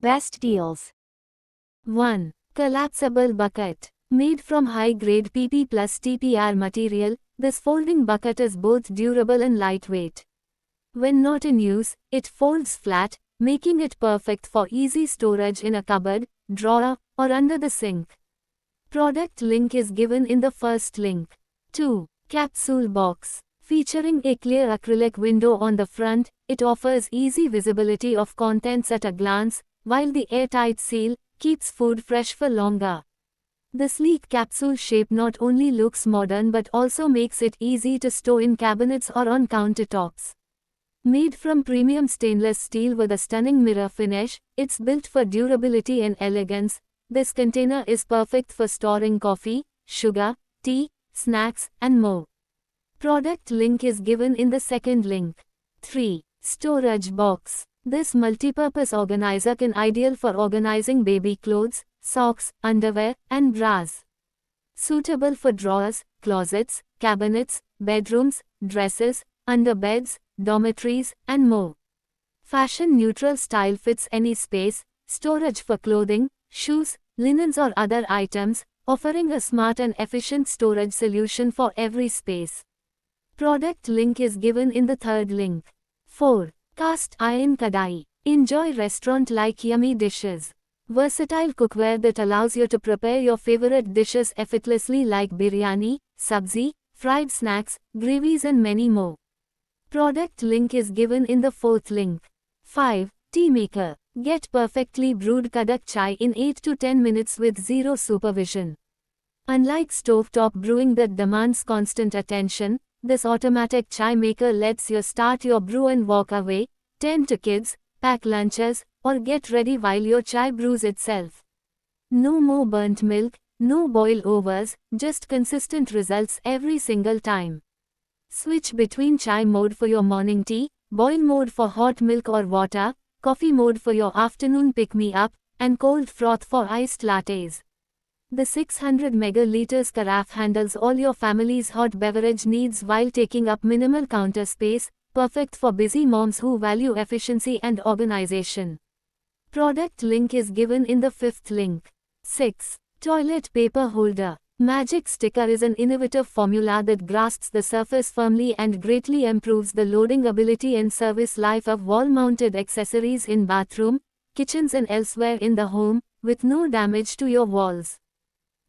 Best deals. 1. Collapsible bucket. Made from high-grade PP plus TPR material, this folding bucket is both durable and lightweight. When not in use, it folds flat, making it perfect for easy storage in a cupboard, drawer, or under the sink. Product link is given in the first link. 2. Capsule box. Featuring a clear acrylic window on the front, it offers easy visibility of contents at a glance, while the airtight seal keeps food fresh for longer. The sleek capsule shape not only looks modern but also makes it easy to store in cabinets or on countertops. Made from premium stainless steel with a stunning mirror finish, it's built for durability and elegance. This container is perfect for storing coffee, sugar, tea, snacks, and more. Product link is given in the second link. 3. Storage box. This multipurpose organizer can ideal for organizing baby clothes, socks, underwear, and bras. Suitable for drawers, closets, cabinets, bedrooms, dressers, underbeds, dormitories, and more. Fashion-neutral style fits any space. Storage for clothing, shoes, linens or other items, offering a smart and efficient storage solution for every space. Product link is given in the third link. 4. Cast iron kadai. Enjoy restaurant-like yummy dishes. Versatile cookware that allows you to prepare your favorite dishes effortlessly like biryani, sabzi, fried snacks, gravies and many more. Product link is given in the fourth link. 5. Tea maker. Get perfectly brewed kadak chai in 8 to 10 minutes with zero supervision. Unlike stovetop brewing that demands constant attention, this automatic chai maker lets you start your brew and walk away, tend to kids, pack lunches, or get ready while your chai brews itself. No more burnt milk, no boil overs, just consistent results every single time. Switch between chai mode for your morning tea, boil mode for hot milk or water, coffee mode for your afternoon pick-me-up, and cold froth for iced lattes. The 600 megaliters carafe handles all your family's hot beverage needs while taking up minimal counter space, perfect for busy moms who value efficiency and organization. Product link is given in the fifth link. 6. Toilet paper holder. Magic Sticker is an innovative formula that grasps the surface firmly and greatly improves the loading ability and service life of wall-mounted accessories in bathroom, kitchens and elsewhere in the home, with no damage to your walls.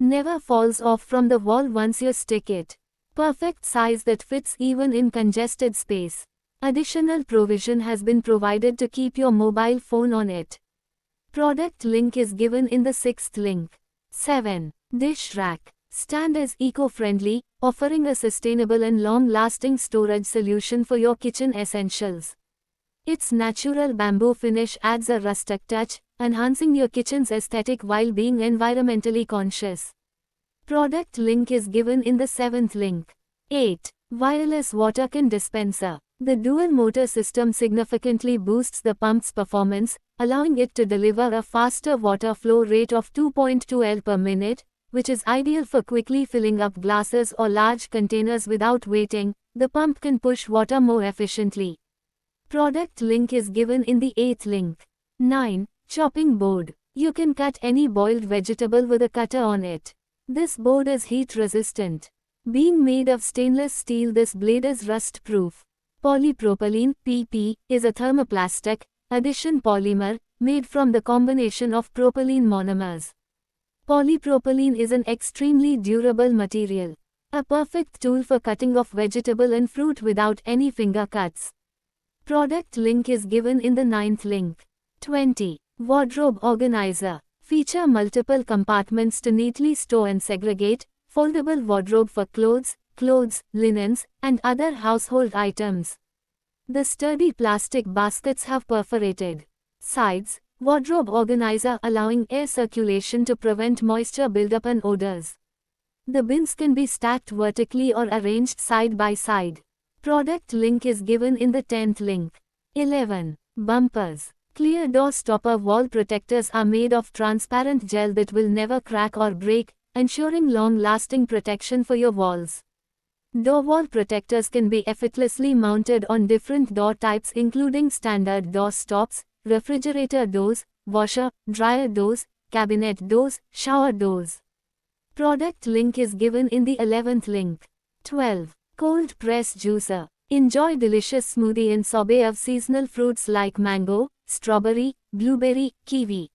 Never falls off from the wall once you stick it. Perfect size that fits even in congested space. Additional provision has been provided to keep your mobile phone on it. Product link is given in the sixth link. 7. Dish rack. Stand is eco-friendly, offering a sustainable and long-lasting storage solution for your kitchen essentials. Its natural bamboo finish adds a rustic touch, enhancing your kitchen's aesthetic while being environmentally conscious. Product link is given in the seventh link. 8. Wireless water can dispenser. The dual motor system significantly boosts the pump's performance, allowing it to deliver a faster water flow rate of 2.2 L per minute, which is ideal for quickly filling up glasses or large containers without waiting. The pump can push water more efficiently. Product link is given in the eighth link. 9. Chopping board. You can cut any boiled vegetable with a cutter on it. This board is heat resistant. Being made of stainless steel, this blade is rust proof. Polypropylene (PP) is a thermoplastic addition polymer made from the combination of propylene monomers. Polypropylene is an extremely durable material. A perfect tool for cutting off vegetable and fruit without any finger cuts. Product link is given in the ninth link. 20. Wardrobe organizer. Feature multiple compartments to neatly store and segregate. Foldable wardrobe for clothes, linens, and other household items. The sturdy plastic baskets have perforated sides. Wardrobe organizer allowing air circulation to prevent moisture buildup and odors. The bins can be stacked vertically or arranged side by side. Product link is given in the 10th link. 11. Bumpers. Clear door stopper wall protectors are made of transparent gel that will never crack or break, ensuring long-lasting protection for your walls. Door wall protectors can be effortlessly mounted on different door types including standard door stops, refrigerator doors, washer, dryer doors, cabinet doors, shower doors. Product link is given in the 11th link. 12. Cold press juicer. Enjoy delicious smoothie and sorbet of seasonal fruits like mango, strawberry, blueberry, kiwi.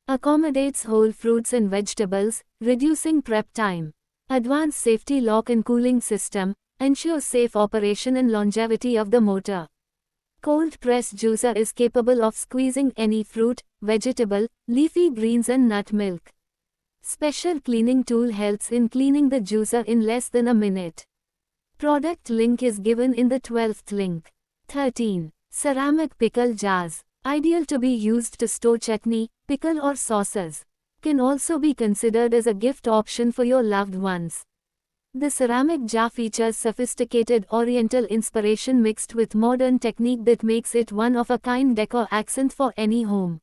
Accommodates whole fruits and vegetables, reducing prep time. Advanced safety lock and cooling system, ensures safe operation and longevity of the motor. Cold press juicer is capable of squeezing any fruit, vegetable, leafy greens and nut milk. Special cleaning tool helps in cleaning the juicer in less than a minute. Product link is given in the 12th link. 13. Ceramic pickle jars. Ideal to be used to store chutney, pickle or sauces. Can also be considered as a gift option for your loved ones. The ceramic jar features sophisticated oriental inspiration mixed with modern technique that makes it one of a kind decor accent for any home.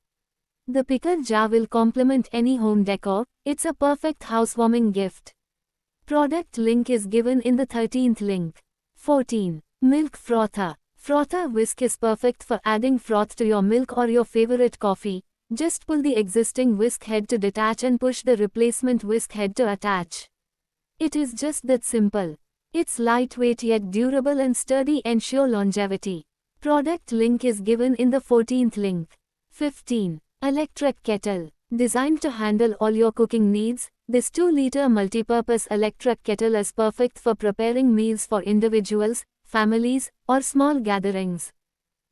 The pickle jar will complement any home decor. It's a perfect housewarming gift. Product link is given in the 13th link. 14. Milk frother. Frother whisk is perfect for adding froth to your milk or your favorite coffee. Just pull the existing whisk head to detach and push the replacement whisk head to attach. It is just that simple. It's lightweight yet durable and sturdy, ensure longevity. Product link is given in the 14th link. 15. Electric kettle. Designed to handle all your cooking needs, this 2-liter multipurpose electric kettle is perfect for preparing meals for individuals, families, or small gatherings.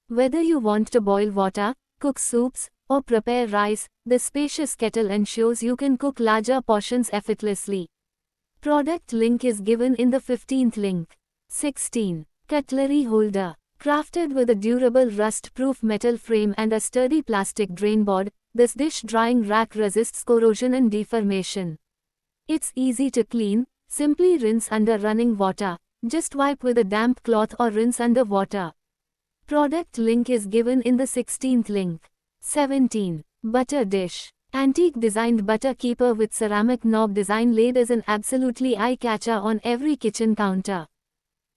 Whether you want to boil water, cook soups, or prepare rice, the spacious kettle ensures you can cook larger portions effortlessly. Product link is given in the 15th link. 16. Cutlery holder. Crafted with a durable rust-proof metal frame and a sturdy plastic drain board, this dish drying rack resists corrosion and deformation. It's easy to clean. Simply rinse under running water. Just wipe with a damp cloth or rinse under water. Product link is given in the 16th link. 17. Butter dish. Antique designed butter keeper with ceramic knob design laid as an absolutely eye-catcher on every kitchen counter.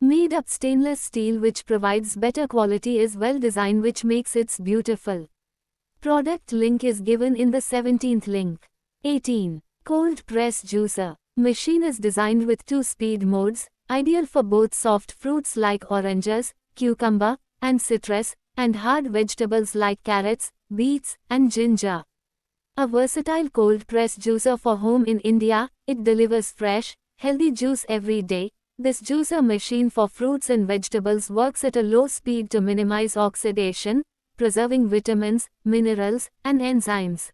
Made up stainless steel which provides better quality is well designed which makes it beautiful. Product link is given in the 17th link. 18. Cold press juicer. Machine is designed with 2 speed modes, ideal for both soft fruits like oranges, cucumber, and citrus, and hard vegetables like carrots, beets, and ginger. A versatile cold press juicer for home in India, it delivers fresh, healthy juice every day. This juicer machine for fruits and vegetables works at a low speed to minimize oxidation, preserving vitamins, minerals, and enzymes.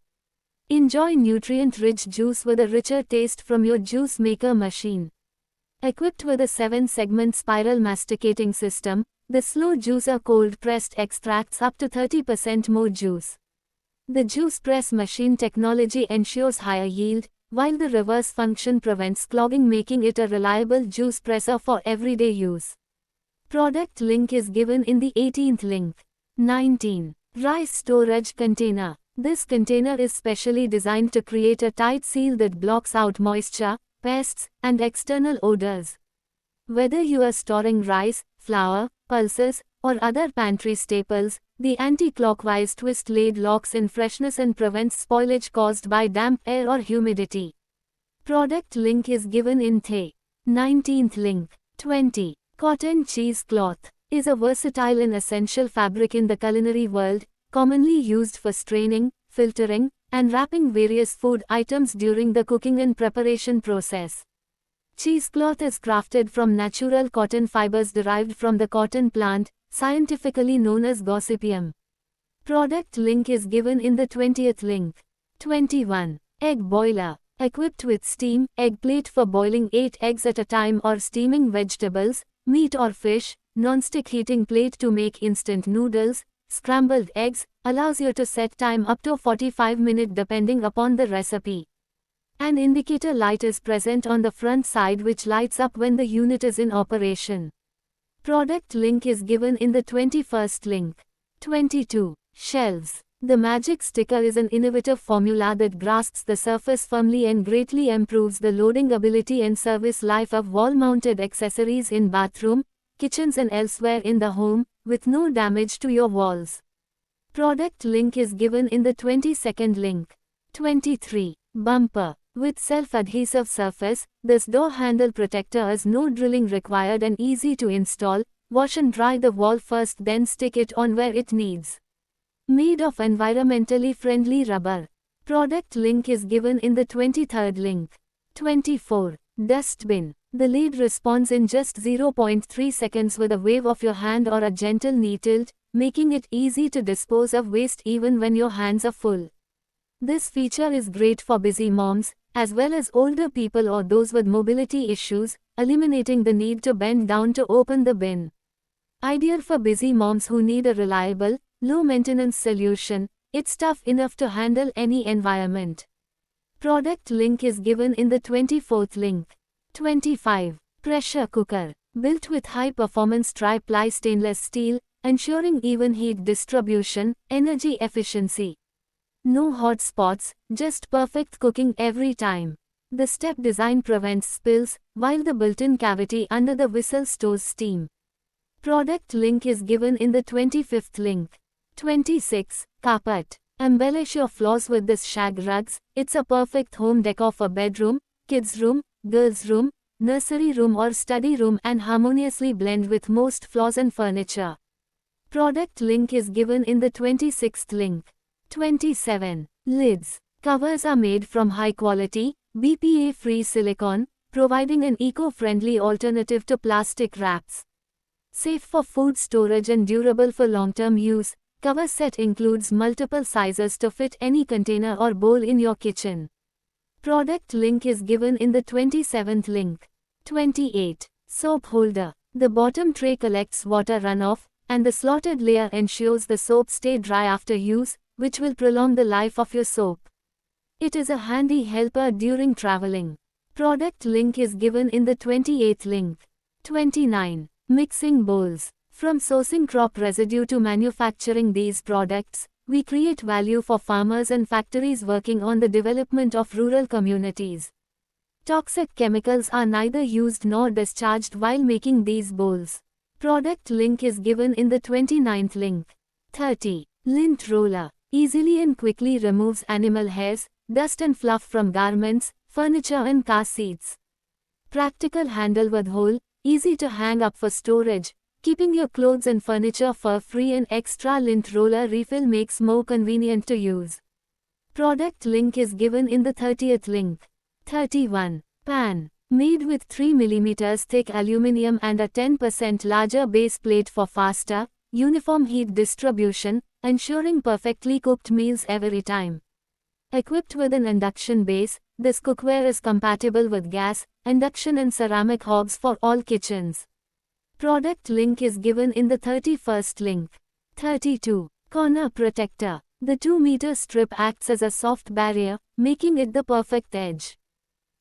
Enjoy nutrient-rich juice with a richer taste from your juice maker machine. Equipped with a 7-segment spiral masticating system, the slow juicer cold-pressed extracts up to 30% more juice. The juice press machine technology ensures higher yield, while the reverse function prevents clogging, making it a reliable juice presser for everyday use. Product link is given in the 18th link. 19. Rice storage container. This container is specially designed to create a tight seal that blocks out moisture, pests, and external odors. Whether you are storing rice, flour, pulses, or other pantry staples, the anti-clockwise twist lid locks in freshness and prevents spoilage caused by damp air or humidity. Product link is given in the 19th link. 20. Cotton cheesecloth is a versatile and essential fabric in the culinary world, commonly used for straining, filtering, and wrapping various food items during the cooking and preparation process. Cheesecloth is crafted from natural cotton fibers derived from the cotton plant, scientifically known as Gossypium. Product link is given in the 20th link. 21. Egg boiler. Equipped with steam egg plate for boiling 8 eggs at a time or steaming vegetables, meat or fish, non-stick heating plate to make instant noodles, scrambled eggs, allows you to set time up to 45 minutes depending upon the recipe. An indicator light is present on the front side which lights up when the unit is in operation. Product link is given in the 21st link. 22. Shelves. The Magic Sticker is an innovative formula that grasps the surface firmly and greatly improves the loading ability and service life of wall-mounted accessories in bathroom, kitchens and elsewhere in the home, with no damage to your walls. Product link is given in the 22nd link. 23. Bumper. With self-adhesive surface, this door handle protector is no drilling required and easy to install. Wash and dry the wall first, then stick it on where it needs. Made of environmentally friendly rubber. Product link is given in the 23rd link. 24. Dustbin. The lid responds in just 0.3 seconds with a wave of your hand or a gentle knee tilt, making it easy to dispose of waste even when your hands are full. This feature is great for busy moms, as well as older people or those with mobility issues, eliminating the need to bend down to open the bin. Ideal for busy moms who need a reliable, low-maintenance solution. It's tough enough to handle any environment. Product link is given in the 24th link. 25. Pressure cooker. Built with high-performance tri-ply stainless steel, ensuring even heat distribution, energy efficiency. No hot spots, just perfect cooking every time. The step design prevents spills, while the built-in cavity under the whistle stores steam. Product link is given in the 25th link. 26. Carpet. Embellish your floors with this shag rugs. It's a perfect home decor for bedroom, kids' room, girls' room, nursery room or study room and harmoniously blend with most floors and furniture. Product link is given in the 26th link. 27. Lids. Covers are made from high-quality, BPA-free silicone, providing an eco-friendly alternative to plastic wraps. Safe for food storage and durable for long-term use, cover set includes multiple sizes to fit any container or bowl in your kitchen. Product link is given in the 27th link. 28. Soap holder. The bottom tray collects water runoff, and the slotted layer ensures the soap stay dry after use, which will prolong the life of your soap. It is a handy helper during traveling. Product link is given in the 28th link. 29. Mixing bowls. From sourcing crop residue to manufacturing these products, we create value for farmers and factories working on the development of rural communities. Toxic chemicals are neither used nor discharged while making these bowls. Product link is given in the 29th link. 30. Lint roller. Easily and quickly removes animal hairs, dust and fluff from garments, furniture and car seats. Practical handle with hole, easy to hang up for storage, keeping your clothes and furniture fur-free, and extra lint roller refill makes more convenient to use. Product link is given in the 30th link. 31. Pan. Made with 3 mm thick aluminum and a 10% larger base plate for faster, uniform heat distribution, ensuring perfectly cooked meals every time. Equipped with an induction base, this cookware is compatible with gas, induction and ceramic hobs for all kitchens. Product link is given in the 31st link. 32. Corner protector. The 2-meter strip acts as a soft barrier, making it the perfect edge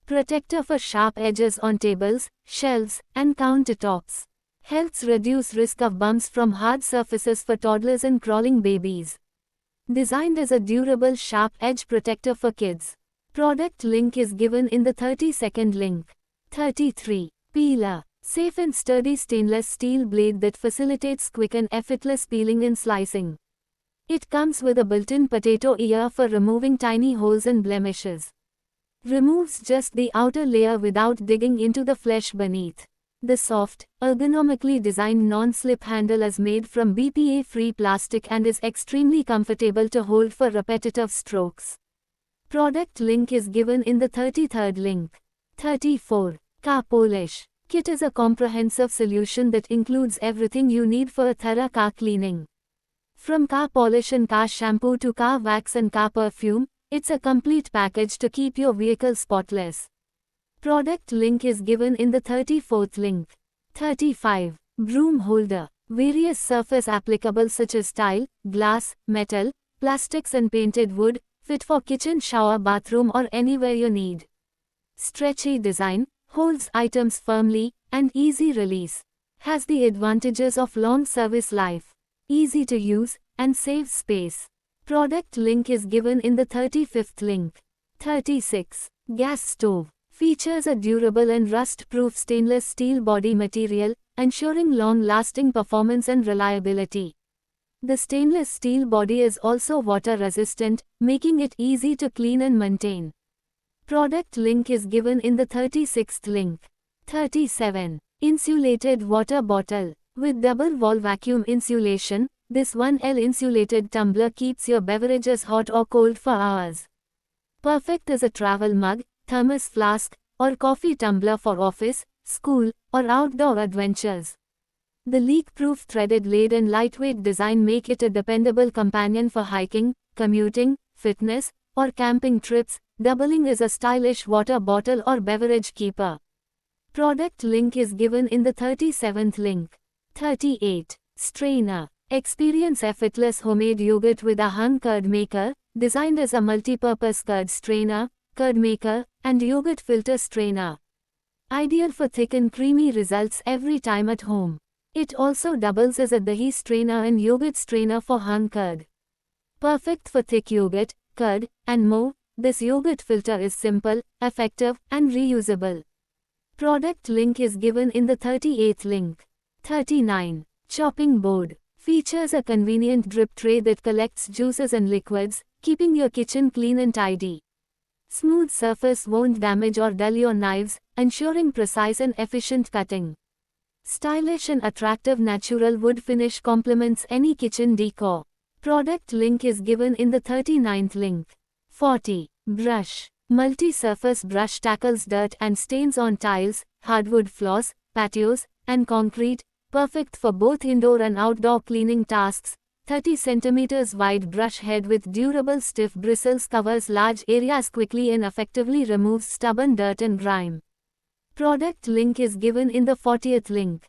protector for sharp edges on tables, shelves, and countertops. Helps reduce risk of bumps from hard surfaces for toddlers and crawling babies. Designed as a durable sharp edge protector for kids. Product link is given in the 32nd link. 33. Peeler. Safe and sturdy stainless steel blade that facilitates quick and effortless peeling and slicing. It comes with a built-in potato ear for removing tiny holes and blemishes. Removes just the outer layer without digging into the flesh beneath. The soft, ergonomically designed non-slip handle is made from BPA-free plastic and is extremely comfortable to hold for repetitive strokes. Product link is given in the 33rd link. 34. Car polish. Kit is a comprehensive solution that includes everything you need for a thorough car cleaning. From car polish and car shampoo to car wax and car perfume, it's a complete package to keep your vehicle spotless. Product link is given in the 34th link. 35. Broom holder. Various surface applicable such as tile, glass, metal, plastics and painted wood, fit for kitchen, shower, bathroom or anywhere you need. Stretchy design, holds items firmly, and easy release. Has the advantages of long service life. Easy to use, and saves space. Product link is given in the 35th link. 36. Gas stove. Features a durable and rust-proof stainless steel body material, ensuring long-lasting performance and reliability. The stainless steel body is also water resistant, making it easy to clean and maintain. Product link is given in the 36th link. 37. Insulated water bottle. With double wall vacuum insulation, this 1L insulated tumbler keeps your beverages hot or cold for hours. Perfect as a travel mug, thermos flask, or coffee tumbler for office, school, or outdoor adventures. The leak-proof threaded lead and lightweight design make it a dependable companion for hiking, commuting, fitness, or camping trips, doubling as a stylish water bottle or beverage keeper. Product link is given in the 37th link. 38. Strainer. Experience effortless homemade yogurt with a hung curd maker, designed as a multi-purpose curd strainer, curd maker, and yogurt filter strainer. Ideal for thick and creamy results every time at home. It also doubles as a dahi strainer and yogurt strainer for hung curd. Perfect for thick yogurt, curd, and more, this yogurt filter is simple, effective, and reusable. Product link is given in the 38th link. 39. Chopping board. Features a convenient drip tray that collects juices and liquids, keeping your kitchen clean and tidy. Smooth surface won't damage or dull your knives, ensuring precise and efficient cutting. Stylish and attractive natural wood finish complements any kitchen decor. Product link is given in the 39th link. 40. Brush. Multi-surface brush tackles dirt and stains on tiles, hardwood floors, patios, and concrete, perfect for both indoor and outdoor cleaning tasks. 30 cm wide brush head with durable stiff bristles covers large areas quickly and effectively removes stubborn dirt and grime. Product link is given in the 40th link.